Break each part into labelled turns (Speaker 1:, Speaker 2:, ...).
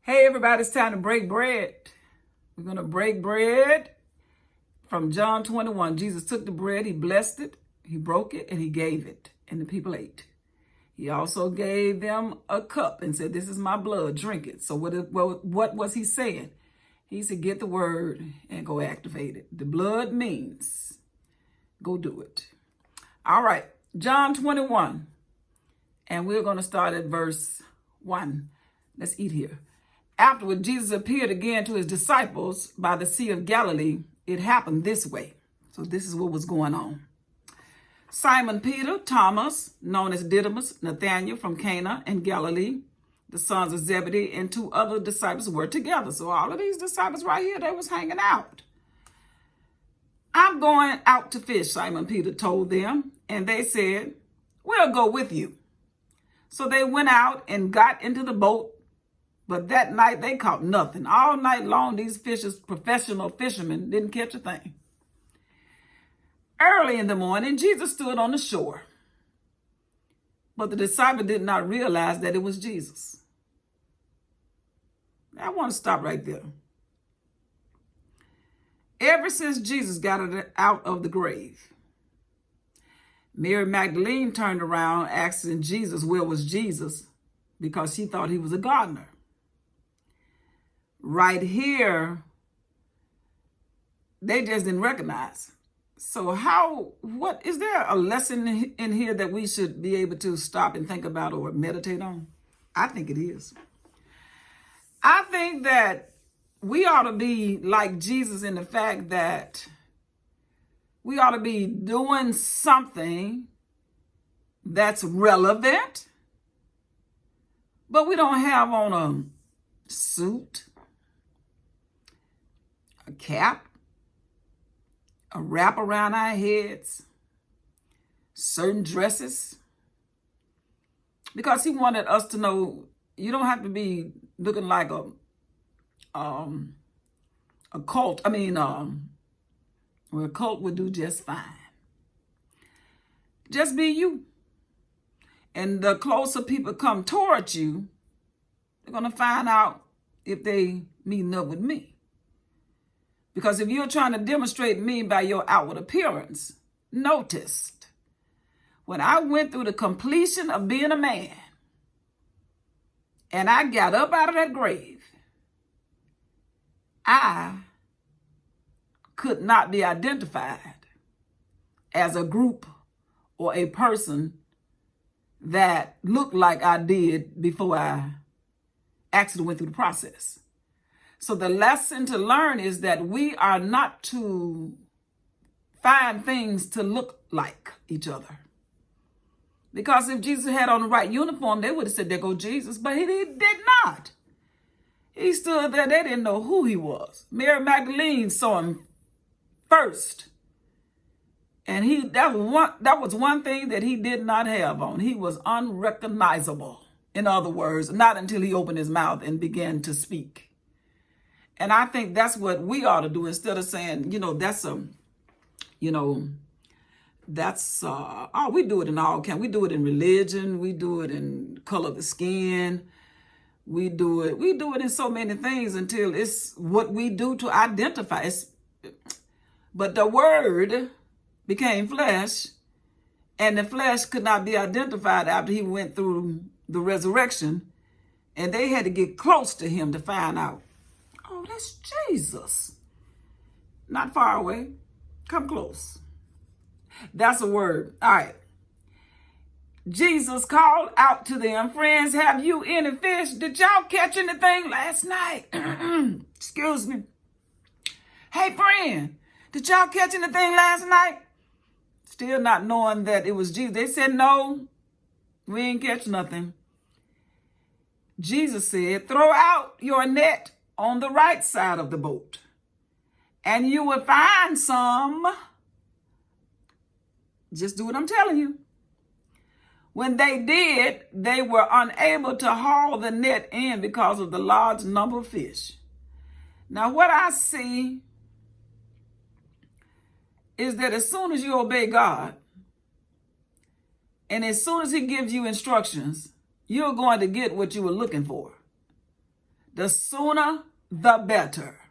Speaker 1: Hey everybody, it's time to break bread. We're going to break bread from John 21. Jesus took the bread, he blessed it, he broke it, and he gave it, and the people ate. He also gave them a cup and said, "This is my blood, drink it." So what was he saying? He said, get the word and go activate it. The blood means go do it. All right, John 21, and we're going to start at verse 1. Let's eat here. Afterward, Jesus appeared again to his disciples by the Sea of Galilee. It happened this way. So this is what was going on. Simon Peter, Thomas, known as Didymus, Nathanael from Cana in Galilee, the sons of Zebedee, and two other disciples were together. So all of these disciples right here, they was hanging out. "I'm going out to fish," Simon Peter told them. And they said, "We'll go with you." So they went out and got into the boat. But that night they caught nothing. All night long, these professional fishermen, didn't catch a thing. Early in the morning, Jesus stood on the shore. But the disciple did not realize that it was Jesus. I want to stop right there. Ever since Jesus got out of the grave, Mary Magdalene turned around asking Jesus where was Jesus because she thought he was a gardener. Right here, they just didn't recognize. So what is there a lesson in here that we should be able to stop and think about or meditate on? I think it is. I think that we ought to be like Jesus in the fact that we ought to be doing something that's relevant, but we don't have on a suit, a cap, a wrap around our heads, certain dresses, because he wanted us to know you don't have to be looking like a cult. A cult would do just fine. Just be you. And the closer people come towards you, they're going to find out if they meeting up with me. Because if you're trying to demonstrate me by your outward appearance, noticed when I went through the completion of being a man and I got up out of that grave, I could not be identified as a group or a person that looked like I did before I actually went through the process. So the lesson to learn is that we are not to find things to look like each other. Because if Jesus had on the right uniform, they would have said, "There go Jesus," but he did not. He stood there, they didn't know who he was. Mary Magdalene saw him first. And that was one thing that he did not have on. He was unrecognizable. In other words, not until he opened his mouth and began to speak. And I think that's what we ought to do instead of saying, we do it in all kinds. We do it in religion. We do it in color of the skin. We do it in so many things until it's what we do to identify. But the word became flesh, and the flesh could not be identified after he went through the resurrection. And they had to get close to him to find out, oh, that's Jesus. Not far away. Come close. That's a word. All right. Jesus called out to them, "Friends, have you any fish? Did y'all catch anything last night?" Excuse me. "Hey, friend, did y'all catch anything last night?" Still not knowing that it was Jesus. They said, "No, we ain't catch nothing." Jesus said, "Throw out your net on the right side of the boat, and you will find some." Just do what I'm telling you. When they did, they were unable to haul the net in because of the large number of fish. Now, what I see is that as soon as you obey God, and as soon as he gives you instructions, you're going to get what you were looking for. The sooner, the better.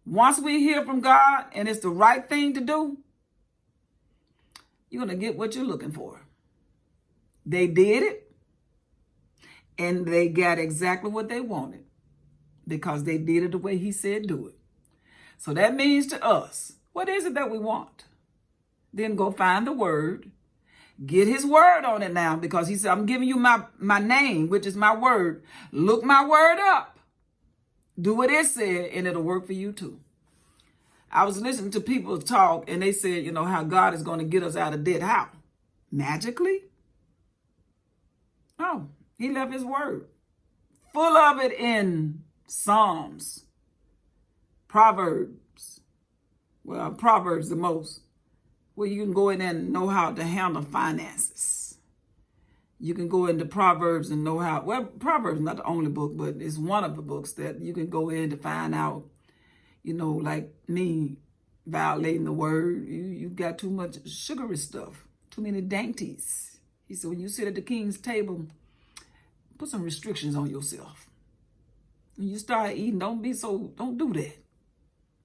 Speaker 1: Once we hear from God and it's the right thing to do, you're going to get what you're looking for. They did it, and they got exactly what they wanted because they did it the way he said do it. So that means to us, what is it that we want? Then go find the word. Get his word on it now, because he said, I'm giving you my name, which is my word. Look my word up. Do what it said, and it'll work for you too. I was listening to people talk, and they said, how God is going to get us out of debt. How? Magically? No, he left his word. Full of it in Psalms, Proverbs. Well, Proverbs the most. Where you can go in and know how to handle finances. You can go into Proverbs and know how, well, Proverbs is not the only book, but it's one of the books that you can go in to find out, like me violating the word. You got too much sugary stuff, too many dainties. He said, when you sit at the king's table, put some restrictions on yourself. When you start eating, don't do that.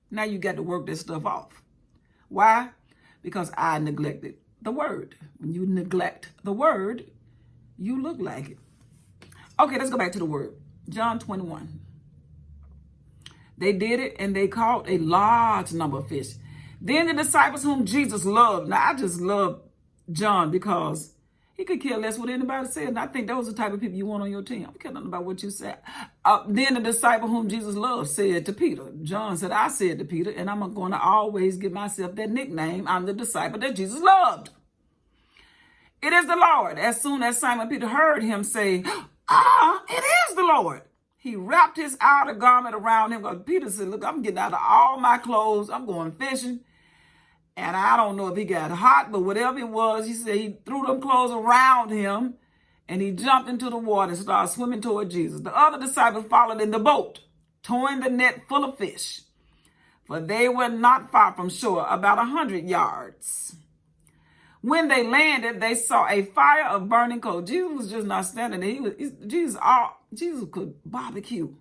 Speaker 1: Now you got to work that stuff off. Why? Because I neglected the word. When you neglect the word, you look like it. Okay, let's go back to the word. John 21. They did it, and they caught a large number of fish. Then the disciples whom Jesus loved. Now, I just love John because he could care less what anybody said. And I think those are the type of people you want on your team. I don't care nothing about what you said. Then the disciple whom Jesus loved said to Peter. John said, I said to Peter, and I'm going to always give myself that nickname. I'm the disciple that Jesus loved. It is the Lord. As soon as Simon Peter heard him say, it is the Lord, he wrapped his outer garment around him. Because Peter said, look, I'm getting out of all my clothes. I'm going fishing. And I don't know if he got hot, but whatever it was, he said he threw them clothes around him and he jumped into the water and started swimming toward Jesus. The other disciples followed in the boat, towing the net full of fish, for they were not far from shore, about 100 yards. When they landed, they saw a fire of burning coal. Jesus was just not standing there. Jesus could barbecue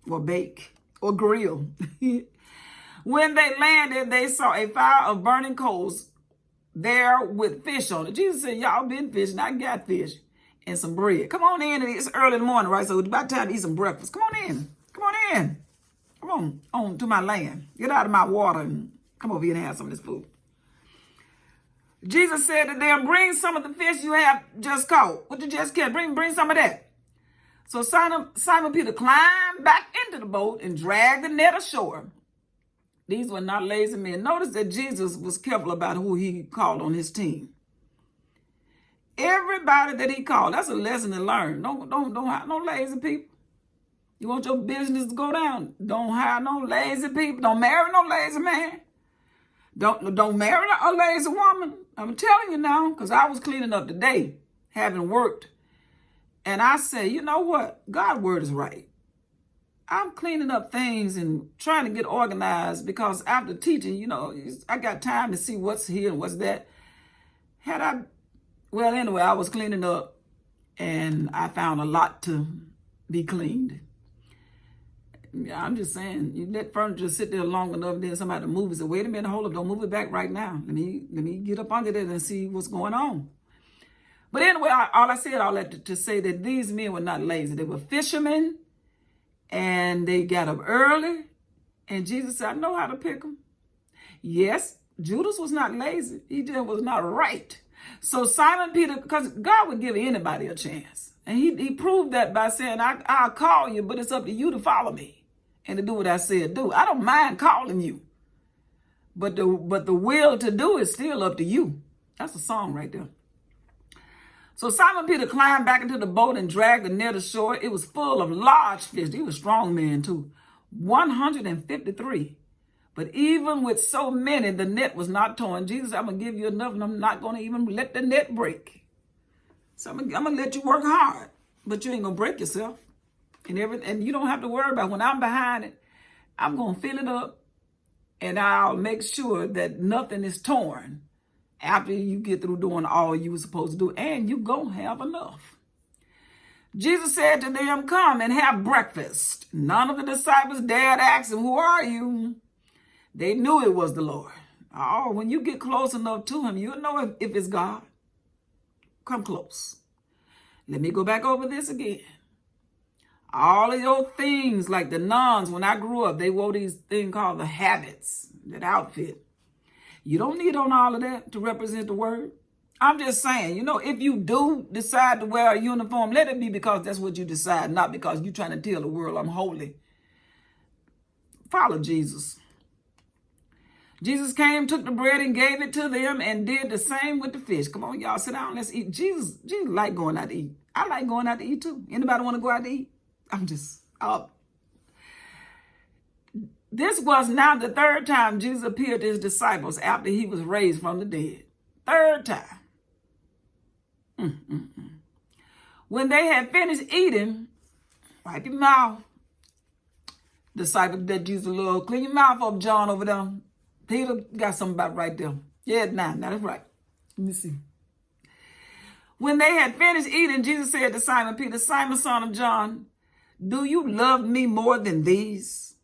Speaker 1: or bake or grill. When they landed, they saw a fire of burning coals there with fish on it. Jesus said, y'all been fishing. I got fish and some bread. Come on in. It's early in the morning, right? So it's about time to eat some breakfast. Come on in. Come on in. Come on to my land. Get out of my water and come over here and have some of this food. Jesus said to them, bring some of the fish you have just caught. What you just caught? Bring some of that. So Simon Peter climbed back into the boat and dragged the net ashore. These were not lazy men. Notice that Jesus was careful about who he called on his team. Everybody that he called, that's a lesson to learn. Don't hire no lazy people. You want your business to go down, don't hire no lazy people. Don't marry no lazy man. Don't marry a lazy woman. I'm telling you now, because I was cleaning up today, having worked. And I say, you know what? God's word is right. I'm cleaning up things and trying to get organized because after teaching, I got time to see what's here and what's that. Anyway, I was cleaning up and I found a lot to be cleaned. Yeah, I'm just saying, you let furniture sit there long enough, then somebody moves it. Wait a minute, hold up, don't move it back right now. Let me get up under there and see what's going on. But anyway, I said all that to say that these men were not lazy. They were fishermen. And they got up early, and Jesus said, I know how to pick them. Yes, Judas was not lazy. He just was not right. So Simon Peter, because God would give anybody a chance. And he proved that by saying, I'll call you, but it's up to you to follow me and to do what I said do. I don't mind calling you. But the will to do is still up to you. That's a song right there. So Simon Peter climbed back into the boat and dragged the net ashore. It was full of large fish. He was strong men too. 153. But even with so many, the net was not torn. Jesus, I'm going to give you enough, and I'm not going to even let the net break. So I'm going to let you work hard, but you ain't going to break yourself. And you don't have to worry about when I'm behind it. I'm going to fill it up, and I'll make sure that nothing is torn after you get through doing all you were supposed to do, and you go have enough. Jesus said to them, come and have breakfast. None of the disciples dared ask him, who are you? They knew it was the Lord. Oh, when you get close enough to him, you'll know if it's God. Come close. Let me go back over this again. All of those things, like the nuns, when I grew up, they wore these things called the habits, that outfit. You don't need on all of that to represent the word. I'm just saying, if you do decide to wear a uniform, let it be because that's what you decide, not because you're trying to tell the world I'm holy. Follow Jesus. Jesus came, took the bread and gave it to them and did the same with the fish. Come on, y'all, sit down, let's eat. Jesus like going out to eat. I like going out to eat too. Anybody want to go out to eat? I'm just up. This was now the third time Jesus appeared to his disciples after he was raised from the dead. Third time. When they had finished eating, wipe your mouth. Disciples that Jesus loved, clean your mouth up, John, over there. Peter got something about right there. Yeah, now that's right. Let me see. When they had finished eating, Jesus said to Simon Peter, Simon, son of John, do you love me more than these?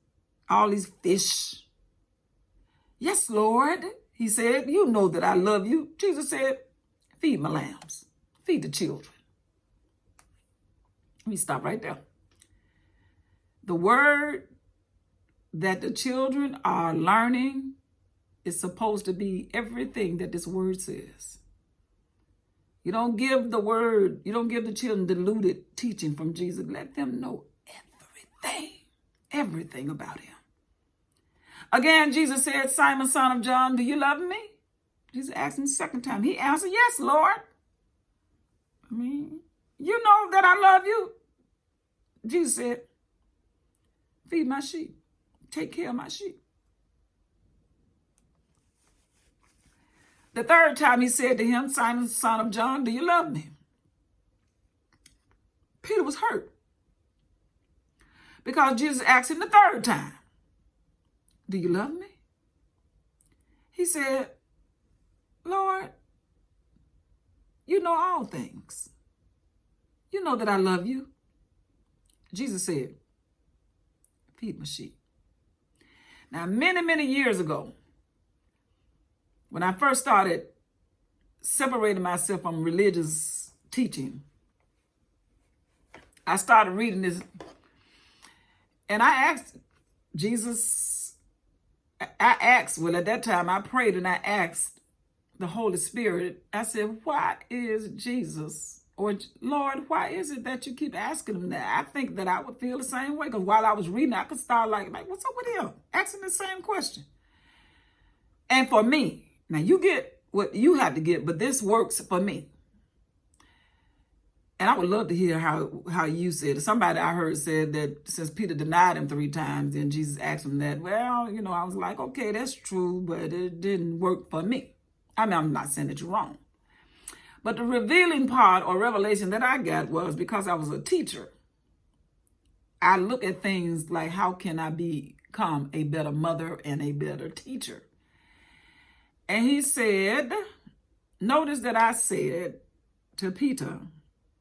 Speaker 1: All these fish? Yes, Lord, he said, you know that I love you. Jesus said, feed my lambs. Feed the children. Let me stop right there. The word that the children are learning is supposed to be everything that this word says. You don't give the word, you don't give the children diluted teaching from Jesus. Let them know everything about him. Again, Jesus said, Simon, son of John, do you love me? Jesus asked him the second time. He answered, yes, Lord. You know that I love you. Jesus said, feed my sheep. Take care of my sheep. The third time he said to him, Simon, son of John, do you love me? Peter was hurt because Jesus asked him the third time, do you love me? He said, Lord, you know all things. You know that I love you. Jesus said, feed my sheep. Now, many, many years ago, when I first started separating myself from religious teaching, I started reading this, and I asked Jesus, at that time I prayed and I asked the Holy Spirit, I said, why is Jesus, or Lord, why is it that you keep asking him that? I think that I would feel the same way, because while I was reading, I could start like, what's up with him? Asking the same question. And for me, now you get what you have to get, but this works for me. And I would love to hear how you said it. Somebody I heard said that since Peter denied him 3 times, then Jesus asked him that. Well, I was like, okay, that's true, but it didn't work for me. I'm not saying that you're wrong. But the revealing part or revelation that I got was because I was a teacher. I look at things like, how can I become a better mother and a better teacher? And he said, notice that I said to Peter,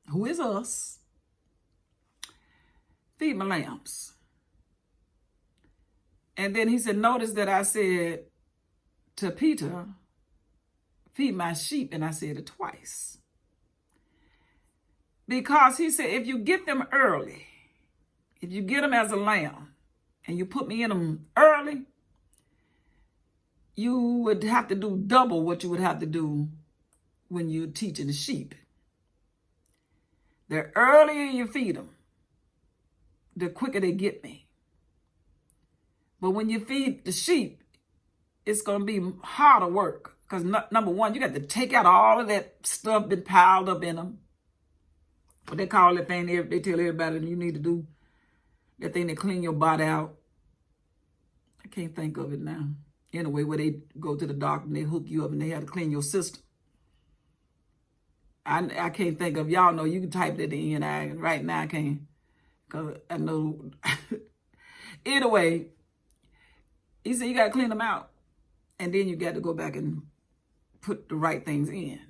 Speaker 1: who is us, feed my lambs. And then he said, notice that I said to Peter, feed my sheep, and I said it twice. Because he said, if you get them early, if you get them as a lamb, and you put me in them early, you would have to do double what you would have to do when you're teaching the sheep. The earlier you feed them, the quicker they get me. But when you feed the sheep, it's going to be harder work. Because number one, you got to take out all of that stuff been piled up in them. What they call that thing, they tell everybody you need to do. That thing that clean your body out. I can't think of it now. Anyway, where they go to the doctor and they hook you up and they have to clean your system. I can't think of, y'all know, you can type that in. Right now I can't. Because I know. Anyway, he said you got to clean them out. And then you got to go back and put the right things in.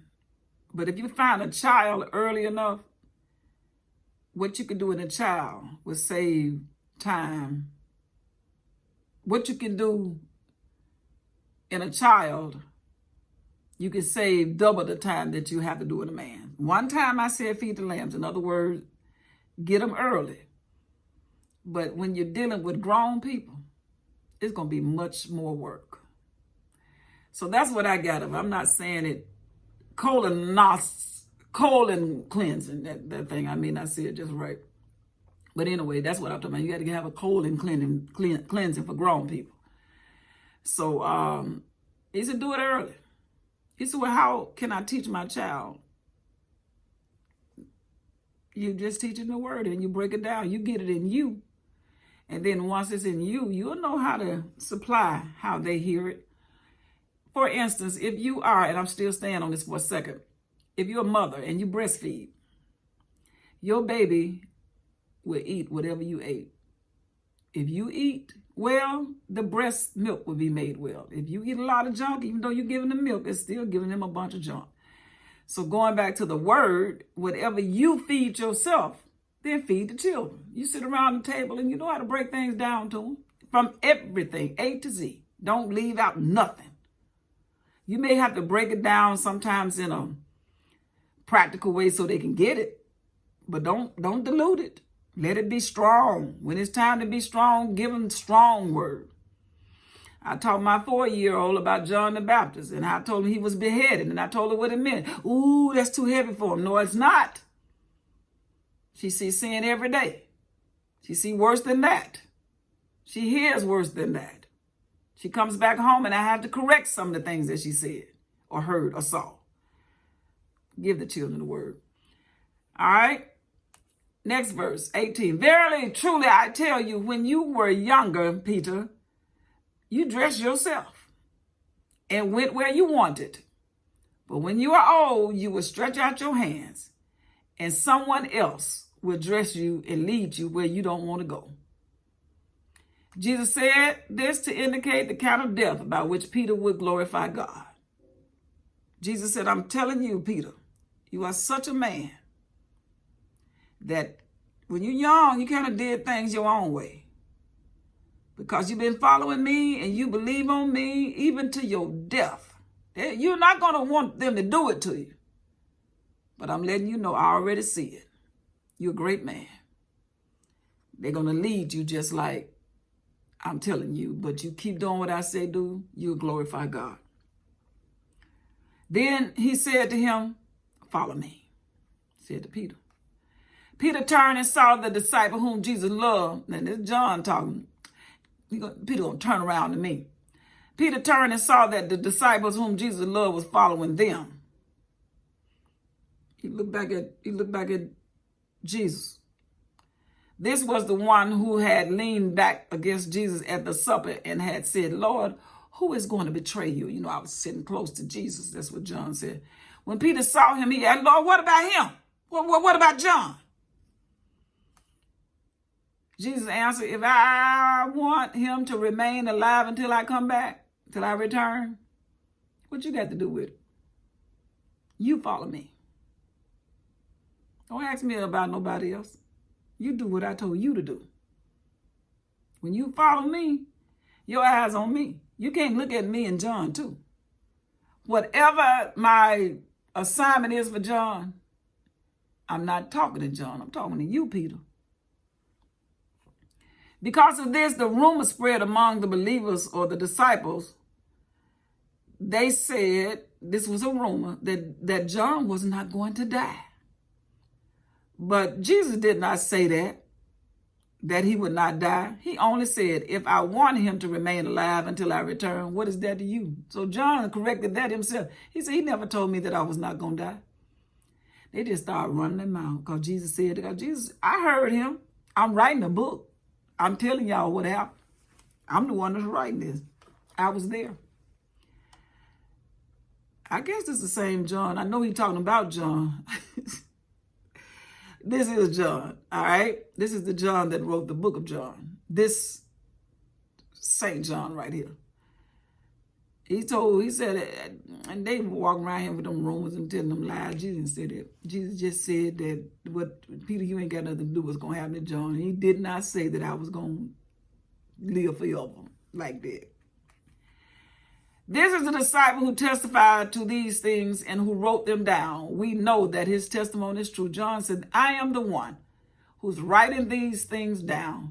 Speaker 1: But if you find a child early enough, what you can do in a child will save time. What you can do in a child, you can save double the time that you have to do in a man. One time I said feed the lambs. In other words, get them early. But when you're dealing with grown people, it's going to be much more work. So that's what I got of. I'm not saying it colon cleansing, that thing. I mean, I see it just right. But anyway, that's what I'm talking about. You got to have a colon cleansing for grown people. So he said, do it early. He said, well, how can I teach my child? You just teach him the word and you break it down. You get it in you. And then once it's in you, you'll know how to supply how they hear it. For instance, if you are, and I'm still staying on this for a second, if you're a mother and you breastfeed, your baby will eat whatever you ate. If you eat well, the breast milk will be made well. If you eat a lot of junk, even though you're giving them milk, it's still giving them a bunch of junk. So going back to the word, whatever you feed yourself, then feed the children. You sit around the table and you know how to break things down to them from everything, A to Z. Don't leave out nothing. You may have to break it down sometimes in a practical way so they can get it, but don't dilute it. Let it be strong. When it's time to be strong, give them strong word. I taught my 4-year-old about John the Baptist, and I told him he was beheaded, and I told her what it meant. Ooh, that's too heavy for him. No, it's not. She sees sin every day. She sees worse than that. She hears worse than that. She comes back home, and I have to correct some of the things that she said or heard or saw. Give the children the word. All right. Next verse, 18. Verily, truly, I tell you, when you were younger, Peter, you dressed yourself and went where you wanted. But when you are old, you will stretch out your hands, and someone else will dress you and lead you where you don't want to go. Jesus said this to indicate the kind of death by which Peter would glorify God. Jesus said, I'm telling you, Peter, you are such a man that when you're young, you kind of did things your own way. Because you've been following me and you believe on me even to your death. You're not going to want them to do it to you. But I'm letting you know, I already see it. You're a great man. They're going to lead you just like I'm telling you. But you keep doing what I say do, you'll glorify God. Then he said to him, follow me, said to Peter. Peter turned and saw the disciple whom Jesus loved. And this is John talking. Peter going to turn around to me. Peter turned and saw that the disciples whom Jesus loved was following them. He looked back at Jesus. This was the one who had leaned back against Jesus at the supper and had said, Lord, who is going to betray you? You know, I was sitting close to Jesus. That's what John said. When Peter saw him, he asked, Lord, what about him? What about John? Jesus answered, if I want him to remain alive until I come back, till I return, what you got to do with it? You follow me. Don't ask me about nobody else. You do what I told you to do. When you follow me, your eyes on me. You can't look at me and John too. Whatever my assignment is for John, I'm not talking to John. I'm talking to you, Peter. Because of this, the rumor spread among the believers or the disciples. They said, this was a rumor, that John was not going to die. But Jesus did not say that he would not die. He only said, if I want him to remain alive until I return, what is that to you? So John corrected that himself. He said, he never told me that I was not going to die. They just started running their mouth because Jesus said, Jesus, I heard him. I'm writing a book. I'm telling y'all what happened. I'm the one that's writing this. I was there. I guess it's the same John. I know he's talking about John. This is John, all right? This is the John that wrote the book of John. This St. John right here. He said, and they walking around here with them rumors and telling them lies. Jesus didn't say that. Jesus just said that what Peter, you ain't got nothing to do with what's going to happen to John. He did not say that I was going to live forever like that. This is the disciple who testified to these things and who wrote them down. We know that his testimony is true. John said, I am the one who's writing these things down.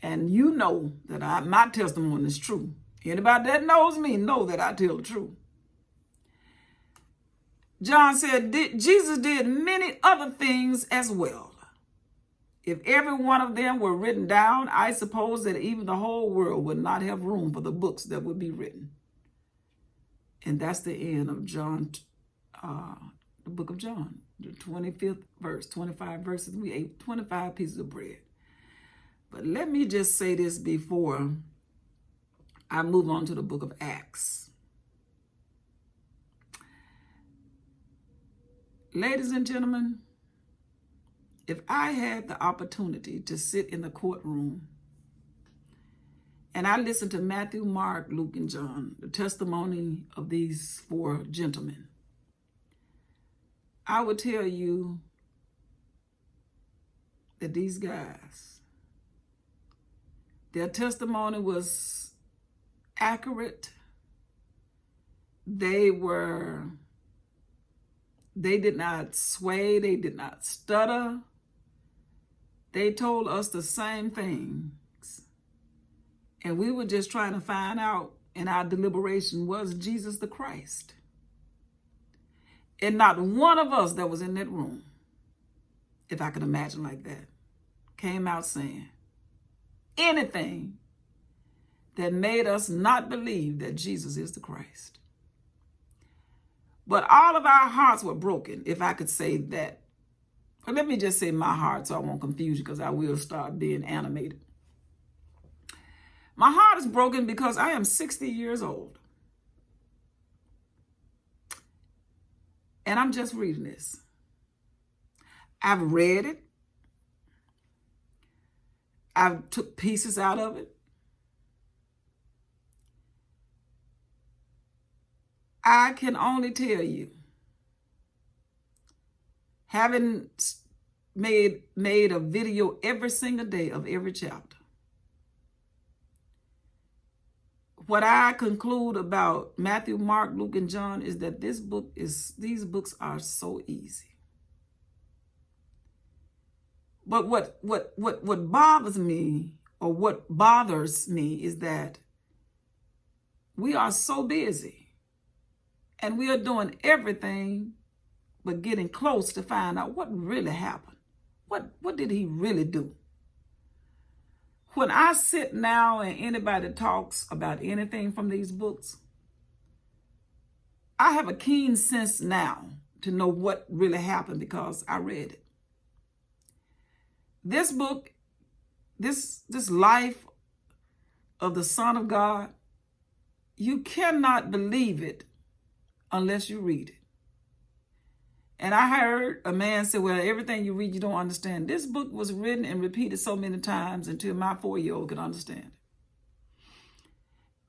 Speaker 1: And you know that my testimony is true. Anybody that knows me know that I tell the truth. John said, Jesus did many other things as well. If every one of them were written down, I suppose that even the whole world would not have room for the books that would be written. And that's the end of John, the book of John, the 25th verse, 25 verses. We ate 25 pieces of bread. But let me just say this before I move on to the book of Acts. Ladies and gentlemen, if I had the opportunity to sit in the courtroom and I listened to Matthew, Mark, Luke, and John, the testimony of these four gentlemen, I would tell you that these guys, their testimony was accurate. They did not sway. They did not stutter. They told us the same things. And we were just trying to find out in our deliberation, was Jesus the Christ? And not one of us that was in that room, if I could imagine like that, came out saying anything that made us not believe that Jesus is the Christ. But all of our hearts were broken, if I could say that. But let me just say my heart so I won't confuse you, because I will start being animated. My heart is broken because I am 60 years old. And I'm just reading this. I've read it. I've took pieces out of it. I can only tell you, having made a video every single day of every chapter, what I conclude about Matthew, Mark, Luke, and John is that these books are so easy. But what bothers me, or what bothers me, is that we are so busy. And we are doing everything but getting close to find out what really happened. What did he really do? When I sit now and anybody talks about anything from these books, I have a keen sense now to know what really happened because I read it. This book, this life of the Son of God, you cannot believe it unless you read it. And I heard a man say, well, everything you read, you don't understand. This book was written and repeated so many times until my 4-year-old could understand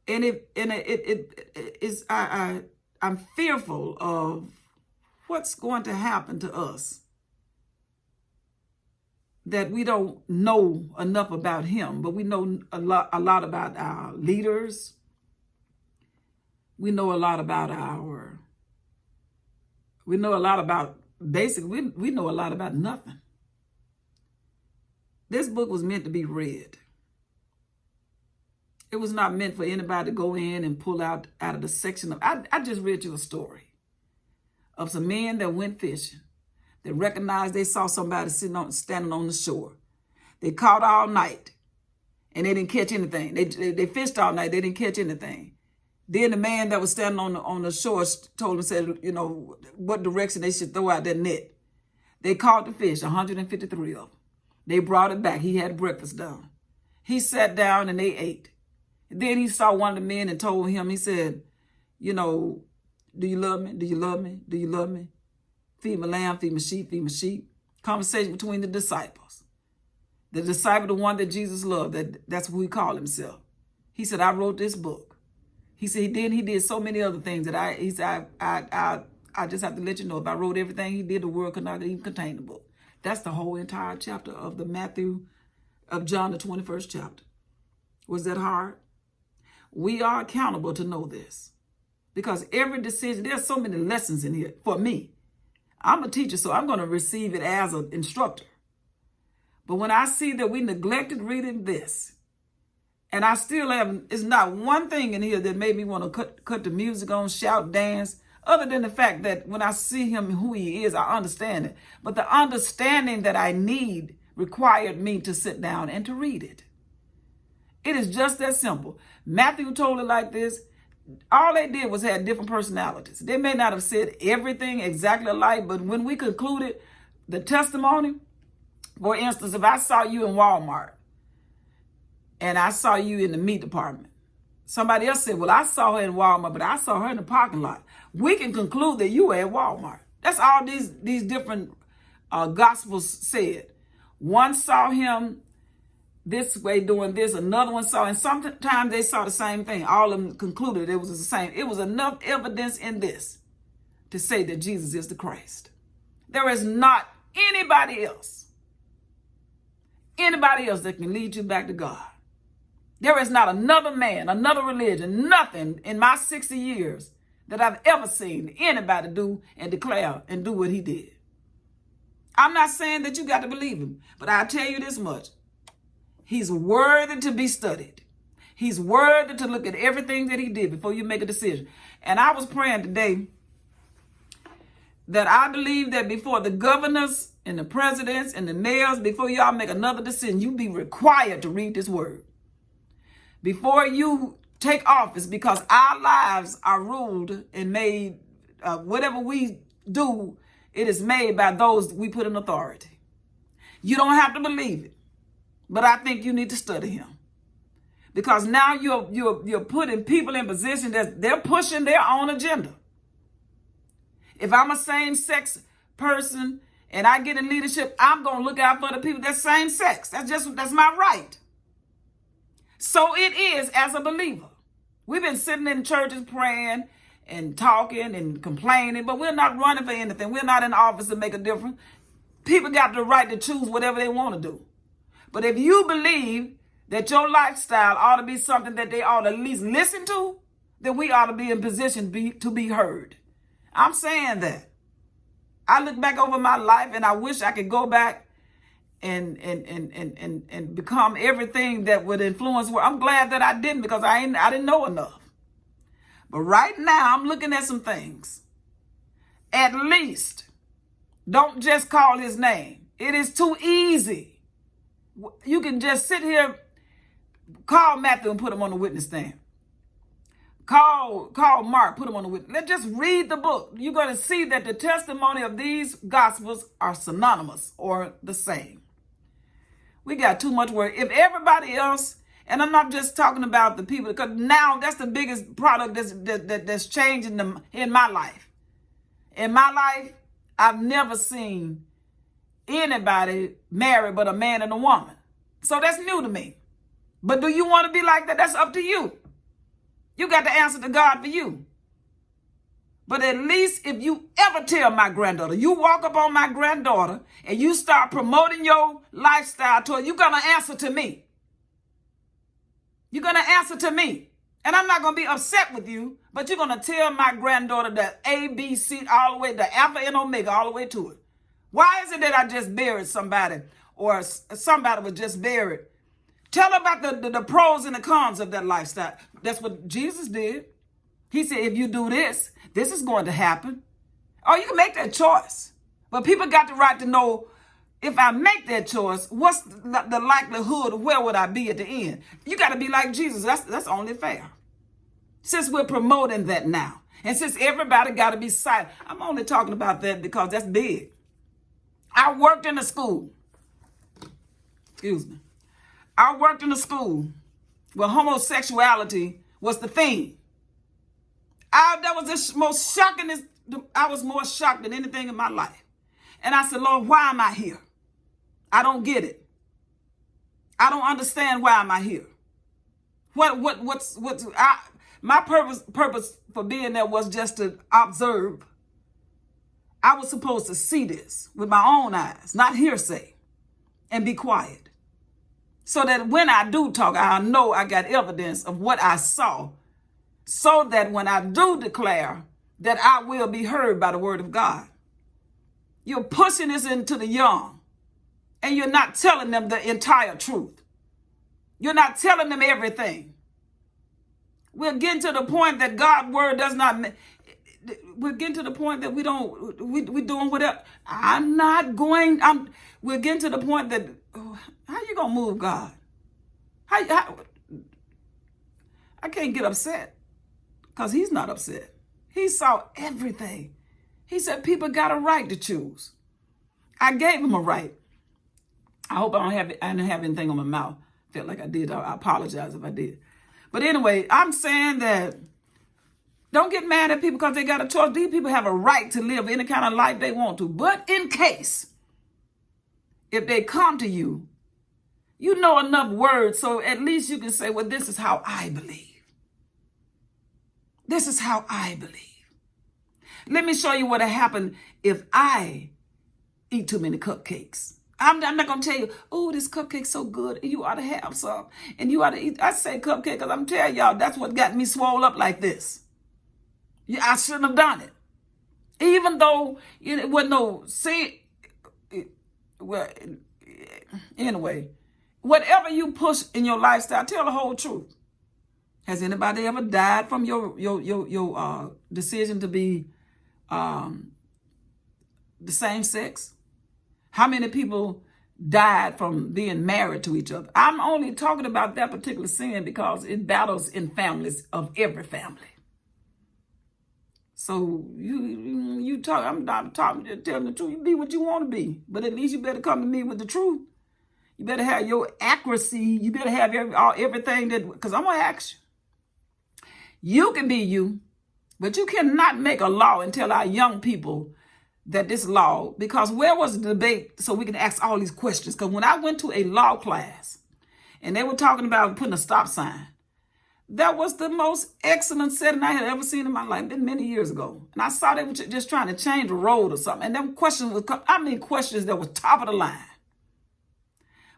Speaker 1: it. And I'm fearful of what's going to happen to us, that we don't know enough about him, but we know a lot about our leaders. We know a lot about basically, we know a lot about nothing. This book was meant to be read. It was not meant for anybody to go in and pull out of the section of, I just read you a story of some men that went fishing. They recognized they saw somebody standing on the shore. They caught all night and they didn't catch anything. They fished all night, they didn't catch anything. Then the man that was standing on the shore told them, said, what direction they should throw out their net. They caught the fish, 153 of them. They brought it back. He had breakfast done. He sat down and they ate. Then he saw one of the men and told him, he said, do you love me? Do you love me? Do you love me? Feed my lamb, feed my sheep, feed my sheep. Conversation between the disciples. The disciple, the one that Jesus loved, that's who he called himself. He said, I wrote this book He said he did so many other things that he said, I just have to let you know, if I wrote everything he did, the world could not even contain the book. That's the whole entire chapter of John, the 21st chapter. Was that hard? We are accountable to know this, because every decision, there's so many lessons in here for me. I'm a teacher, so I'm going to receive it as an instructor. But when I see that we neglected reading this, and I still have, it's not one thing in here that made me want to cut the music on, shout, dance, other than the fact that when I see him who he is, I understand it. But the understanding that I need required me to sit down and to read it. It is just that simple. Matthew told it like this. All they did was had different personalities. They may not have said everything exactly alike, but when we concluded the testimony, for instance, if I saw you in Walmart and I saw you in the meat department, somebody else said, well, I saw her in Walmart, but I saw her in the parking lot. We can conclude that you were at Walmart. That's all these different gospels said. One saw him this way doing this, another one saw, and sometimes they saw the same thing. All of them concluded it was the same. It was enough evidence in this to say that Jesus is the Christ. There is not anybody else that can lead you back to God. There is not another man, another religion, nothing in my 60 years that I've ever seen anybody do and declare and do what he did. I'm not saying that you got to believe him, but I'll tell you this much. He's worthy to be studied. He's worthy to look at everything that he did before you make a decision. And I was praying today that I believe that before the governors and the presidents and the mayors, before y'all make another decision, you be required to read this word. Before you take office, because our lives are ruled and made, whatever we do, it is made by those we put in authority. You don't have to believe it. But I think you need to study him, because now you're putting people in position that they're pushing their own agenda. If I'm a same-sex person and I get in leadership, I'm going to look out for the people that's same sex. That's my right. So it is as a believer. We've been sitting in churches praying and talking and complaining, but we're not running for anything. We're not in office to make a difference. People got the right to choose whatever they want to do. But if you believe that your lifestyle ought to be something that they ought to at least listen to, then we ought to be in position to be heard. I'm saying that. I look back over my life and I wish I could go back and become everything that would influence. I'm glad that I didn't, because I didn't know enough. But right now I'm looking at some things. At least don't just call his name. It is too easy. You can just sit here, call Matthew and put him on the witness stand. Call Mark, put him on the witness. Let's just read the book. You're going to see that the testimony of these gospels are synonymous or the same. We got too much work. If everybody else, and I'm not just talking about the people, because now that's the biggest product that's changing in my life. In my life, I've never seen anybody married but a man and a woman. So that's new to me. But do you want to be like that? That's up to you. You got to answer to God for you. But at least if you ever tell my granddaughter, you walk up on my granddaughter and you start promoting your lifestyle to her, you're going to answer to me. You're going to answer to me. And I'm not going to be upset with you, but you're going to tell my granddaughter that A, B, C, all the way, the Alpha and Omega, all the way to it. Why is it that I just buried somebody, or somebody was just buried? Tell her about the pros and the cons of that lifestyle. That's what Jesus did. He said, if you do this, this is going to happen. Oh, you can make that choice. But people got the right to know, if I make that choice, what's the likelihood of where would I be at the end? You got to be like Jesus. That's only fair. Since we're promoting that now, and since everybody got to be silent, I'm only talking about that because that's big. I worked in a school. Excuse me. I worked in a school where homosexuality was the thing. That was the most shocking. I was more shocked than anything in my life. And I said, Lord, why am I here? I don't get it. I don't understand why am I here. My purpose for being there was just to observe. I was supposed to see this with my own eyes, not hearsay, and be quiet. So that when I do talk, I know I got evidence of what I saw, so that when I do declare, that I will be heard by the word of God. You're pushing this into the young, and you're not telling them the entire truth. You're not telling them everything. We're getting to the point that God's word does not. We're getting to the point that we're doing whatever. We're getting to the point that, how you gonna move God? How I can't get upset because he's not upset. He saw everything. He said people got a right to choose. I gave him a right. I hope I didn't have anything on my mouth. Felt like I did. I apologize if I did. But anyway, I'm saying that don't get mad at people because they got a choice. These people have a right to live any kind of life they want to. But in case, if they come to you, you know enough words, so at least you can say, well, this is how I believe. This is how I believe. Let me show you what will happen if I eat too many cupcakes. I'm not going to tell you, oh, this cupcake's so good, and you ought to have some, and you ought to eat. I say cupcake because I'm telling y'all, that's what got me swole up like this. Yeah, I shouldn't have done it. Even though it wasn't no, well, anyway, whatever you push in your lifestyle, tell the whole truth. Has anybody ever died from your decision to be the same sex? How many people died from being married to each other? I'm only talking about that particular sin because it battles in families of every family. So you talk. I'm not talking, telling the truth. You be what you want to be, but at least you better come to me with the truth. You better have your accuracy. You better have everything that, because I'm gonna ask you. You can be you, but you cannot make a law and tell our young people that this law, because where was the debate so we can ask all these questions? Because when I went to a law class and they were talking about putting a stop sign, that was the most excellent setting I had ever seen in my life, been many years ago. And I saw they were just trying to change the road or something. And them questions would come, questions that was top of the line.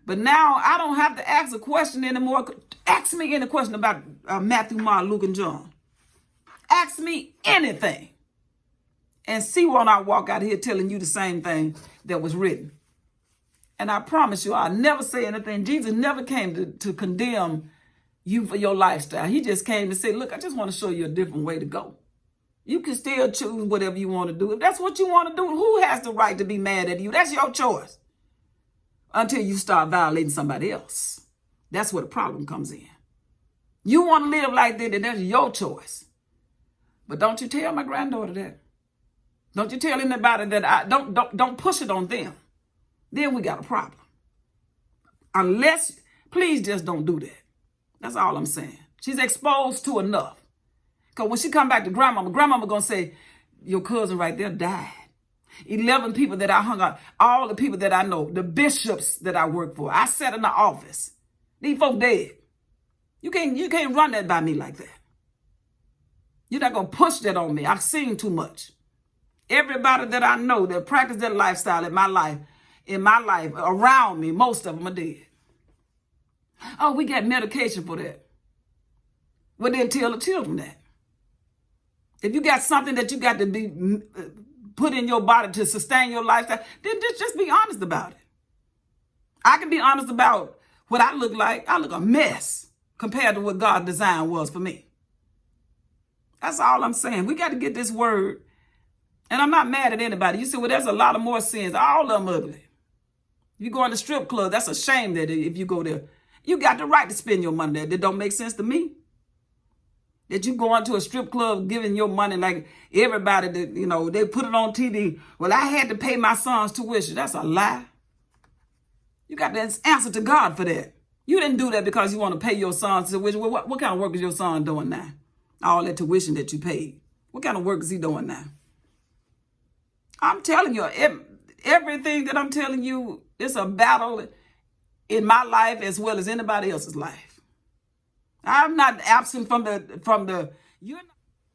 Speaker 1: But now I don't have to ask a question anymore. Ask me any question about Matthew, Mark, Luke, and John. Ask me anything. And see, won't I walk out here telling you the same thing that was written. And I promise you, I'll never say anything. Jesus never came to condemn you for your lifestyle. He just came to say, look, I just want to show you a different way to go. You can still choose whatever you want to do. If that's what you want to do, who has the right to be mad at you? That's your choice. Until you start violating somebody else. That's where the problem comes in. You want to live like that, then that's your choice. But don't you tell my granddaughter that. Don't you tell anybody that don't push it on them. Then we got a problem. Unless, please just don't do that. That's all I'm saying. She's exposed to enough. Because when she come back to grandmama going to say, your cousin right there died. 11 people that I hung out, all the people that I know, the bishops that I work for, I sat in the office. These folks dead. You can't run that by me like that. You're not going to push that on me. I've seen too much. Everybody that I know that practice that lifestyle in my life, around me, most of them are dead. Oh, we got medication for that. Well, then tell the children that. If you got something that you got to be put in your body to sustain your lifestyle, then just be honest about it. I can be honest about what I look like. I look a mess compared to what God's design was for me. That's all I'm saying. We got to get this word. And I'm not mad at anybody. You say, well, there's a lot of more sins. All of them ugly. You go in the strip club, that's a shame that if you go there, you got the right to spend your money there. That don't make sense to me. That you go into a strip club giving your money like everybody that, they put it on TV. Well, I had to pay my son's tuition. That's a lie. You got to answer to God for that. You didn't do that because you want to pay your son's tuition. Well, what kind of work is your son doing now? All that tuition that you paid. What kind of work is he doing now? I'm telling you, everything that I'm telling you, it's a battle in my life as well as anybody else's life. I'm not absent from the you're not,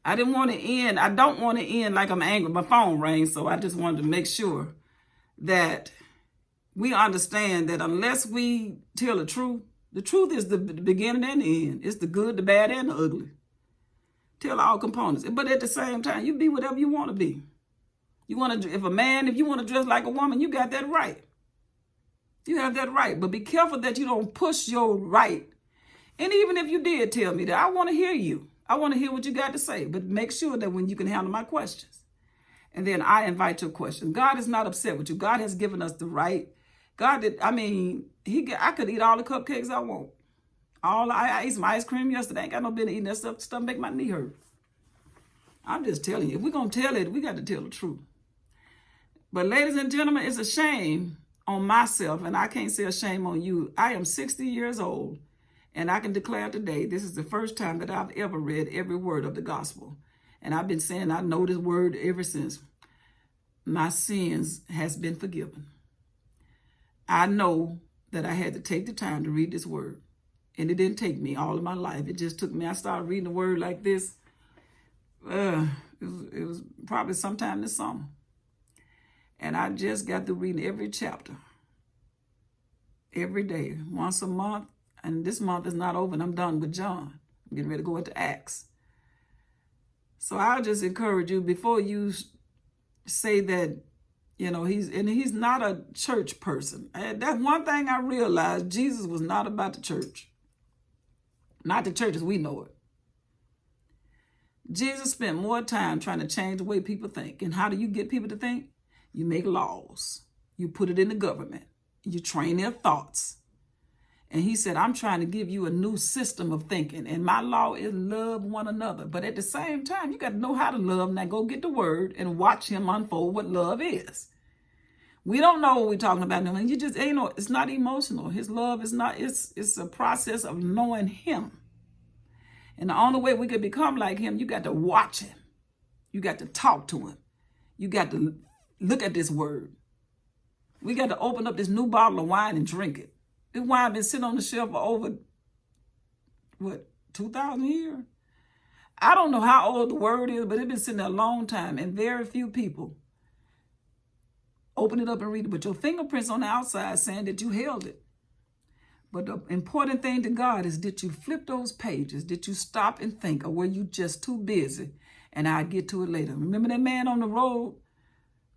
Speaker 1: I didn't want to end. I don't want to end like I'm angry. My phone rang, so I just wanted to make sure that we understand that unless we tell the truth is the beginning and the end. It's the good, the bad, and the ugly. Tell all components. But at the same time, you be whatever you want to be. You want to, if you want to dress like a woman, you got that right. You have that right. But be careful that you don't push your right. And even if you did tell me that, I want to hear you. I want to hear what you got to say. But make sure that when you can handle my questions. And then I invite your question. God is not upset with you. God has given us the right. God did, I mean, I could eat all the cupcakes I want. I ate some ice cream yesterday. I ain't got no business eating that stuff. Stuff make my knee hurt. I'm just telling you, if we're going to tell it, we got to tell the truth. But ladies and gentlemen, it's a shame on myself, and I can't say a shame on you. I am 60 years old, and I can declare today, this is the first time that I've ever read every word of the gospel. And I've been saying I know this word ever since. My sins has been forgiven. I know that I had to take the time to read this word. And it didn't take me all of my life. It just took me, I started reading the word like this. It was probably sometime this summer. And I just got to reading every chapter. Every day, once a month. And this month is not over and I'm done with John. I'm getting ready to go into Acts. So I'll just encourage you before you say that, you know, he's not a church person. And that's one thing I realized. Jesus was not about the church. Not the church as we know it. Jesus spent more time trying to change the way people think. And how do you get people to think? You make laws. You put it in the government. You train their thoughts. And he said, I'm trying to give you a new system of thinking. And my law is love one another. But at the same time, you got to know how to love. Now go get the word and watch him unfold what love is. We don't know what we're talking about. No, you just, you know, it's not emotional. His love is not, it's a process of knowing him. And the only way we could become like him, you got to watch him. You got to talk to him. You got to look at this word. We got to open up this new bottle of wine and drink it. This wine been sitting on the shelf for over, 2,000 years? I don't know how old the word is, but it's been sitting there a long time. And very few people open it up and read it. But your fingerprints on the outside saying that you held it. But the important thing to God is, did you flip those pages? Did you stop and think? Or were you just too busy? And I'll get to it later. Remember that man on the road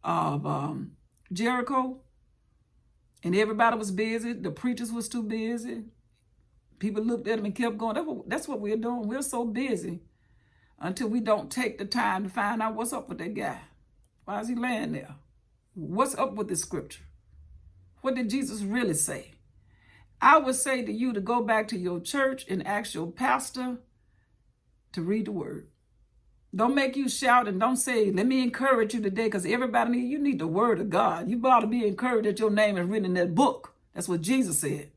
Speaker 1: of Jericho? And everybody was busy. The preachers was too busy. People looked at him and kept going. That's what we're doing. We're so busy until we don't take the time to find out what's up with that guy. Why is he laying there? What's up with this scripture? What did Jesus really say? I would say to you to go back to your church and ask your pastor to read the word. Don't make you shout and don't say, let me encourage you today, because everybody you need the word of God. You ought to be encouraged that your name is written in that book. That's what Jesus said.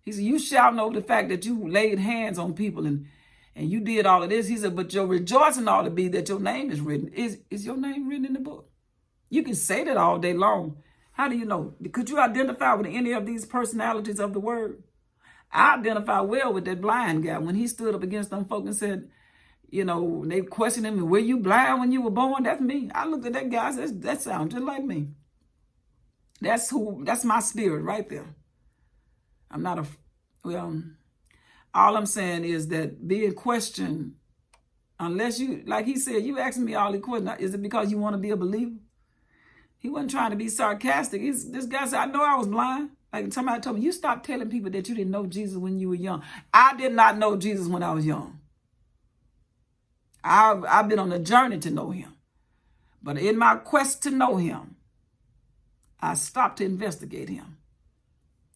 Speaker 1: He said, you shouting over the fact that you laid hands on people and you did all of this. He said, but your rejoicing ought to be that your name is written. Is your name written in the book? You can say that all day long. How do you know? Could you identify with any of these personalities of the word? I identify well with that blind guy when he stood up against them folk and said, you know, they questioned him, were you blind when you were born? That's me. I looked at that guy and said, that sounds just like me. That's my spirit right there. I'm not all I'm saying is that being questioned, unless you, like he said, you asking me all the questions, is it because you want to be a believer? He wasn't trying to be sarcastic. This guy said, I know I was blind. Like somebody told me, you stopped telling people that you didn't know Jesus when you were young. I did not know Jesus when I was young. I've been on a journey to know him. But in my quest to know him, I stopped to investigate him.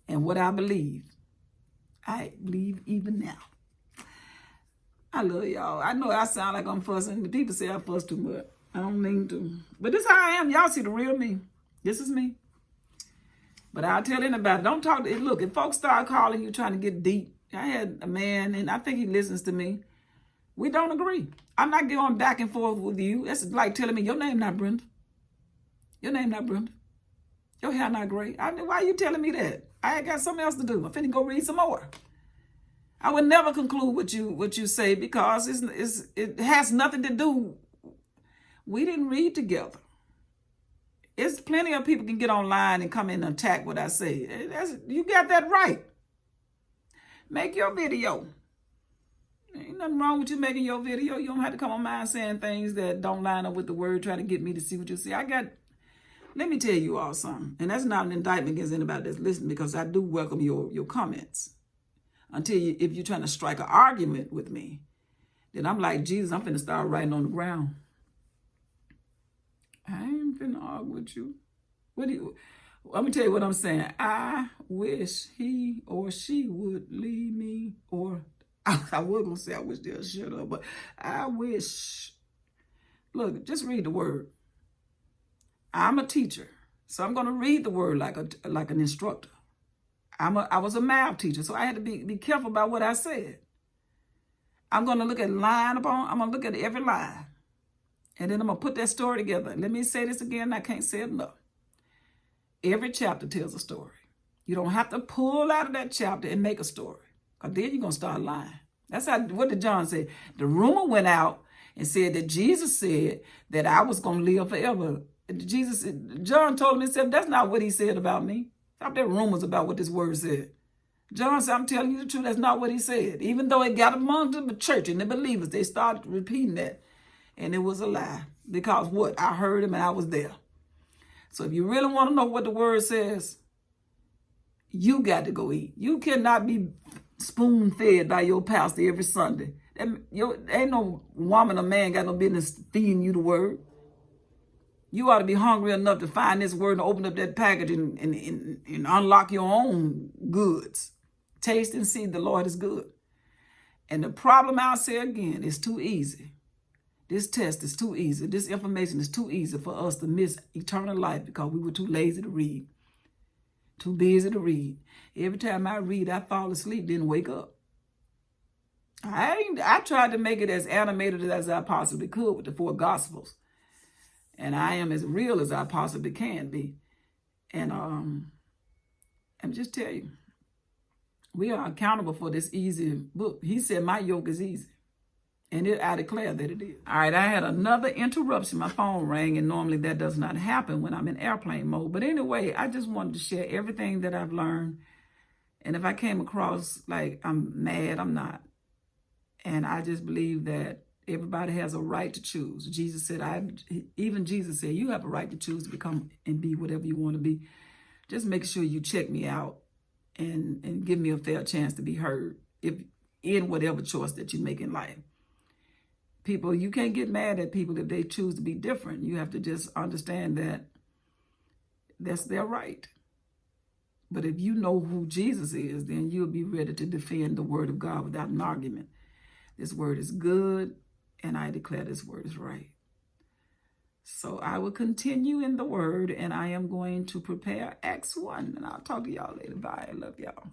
Speaker 1: And what I believe even now. I love y'all. I know I sound like I'm fussing. The people say I fuss too much. I don't mean to. But this is how I am. Y'all see the real me. This is me. But I'll tell anybody, don't talk to, look, if folks start calling you trying to get deep, I had a man, and I think he listens to me. We don't agree. I'm not going back and forth with you. It's like telling me, your name not Brenda. Your name not Brenda. Your hair not gray. Why are you telling me that? I ain't got something else to do. I'm finna go read some more. I would never conclude what you say because it has nothing to do. We didn't read together. It's plenty of people can get online and come in and attack what I say. You got that right. Make your video. Ain't nothing wrong with you making your video. You don't have to come on mine saying things that don't line up with the word, trying to get me to see what you see. Let me tell you all something. And that's not an indictment against anybody that's listening, because I do welcome your comments. If you're trying to strike an argument with me, then I'm like, Jesus, I'm finna start writing on the ground. I ain't finna argue with you. Let me tell you what I'm saying. I wish he or she would leave me, or I was gonna say I wish they'll shut up, but I wish. Look, just read the word. I'm a teacher, so I'm gonna read the word like an instructor. I was a math teacher, so I had to be careful about what I said. I'm gonna look at I'm gonna look at every line. And then I'm going to put that story together. Let me say this again. I can't say it enough. Every chapter tells a story. You don't have to pull out of that chapter and make a story, because then you're going to start lying. That's what did John say? The rumor went out and said that Jesus said that I was going to live forever. John told him himself, that's not what he said about me. Stop that rumors about what this word said. John said, I'm telling you the truth. That's not what he said. Even though it got among the church and the believers, they started repeating that. And it was a lie, because what? I heard him and I was there. So if you really want to know what the word says, you got to go eat. You cannot be spoon-fed by your pastor every Sunday. Ain't no woman or man got no business feeding you the word. You ought to be hungry enough to find this word and open up that package and unlock your own goods. Taste and see the Lord is good. And the problem, I'll say again, is too easy. This test is too easy. This information is too easy for us to miss eternal life because we were too lazy to read. Too busy to read. Every time I read, I fall asleep, then wake up. I tried to make it as animated as I possibly could with the 4 Gospels. And I am as real as I possibly can be. And just tell you, we are accountable for this easy book. He said, my yoke is easy. And I declare that it is. All right, I had another interruption. My phone rang, and normally that does not happen when I'm in airplane mode. But anyway, I just wanted to share everything that I've learned. And if I came across like I'm mad, I'm not. And I just believe that everybody has a right to choose. Jesus said, even Jesus said, you have a right to choose to become and be whatever you want to be. Just make sure you check me out and give me a fair chance to be heard in whatever choice that you make in life. People, you can't get mad at people if they choose to be different. You have to just understand that that's their right. But if you know who Jesus is, then you'll be ready to defend the word of God without an argument. This word is good, and I declare this word is right. So I will continue in the word, and I am going to prepare Acts 1, and I'll talk to y'all later. Bye. I love y'all.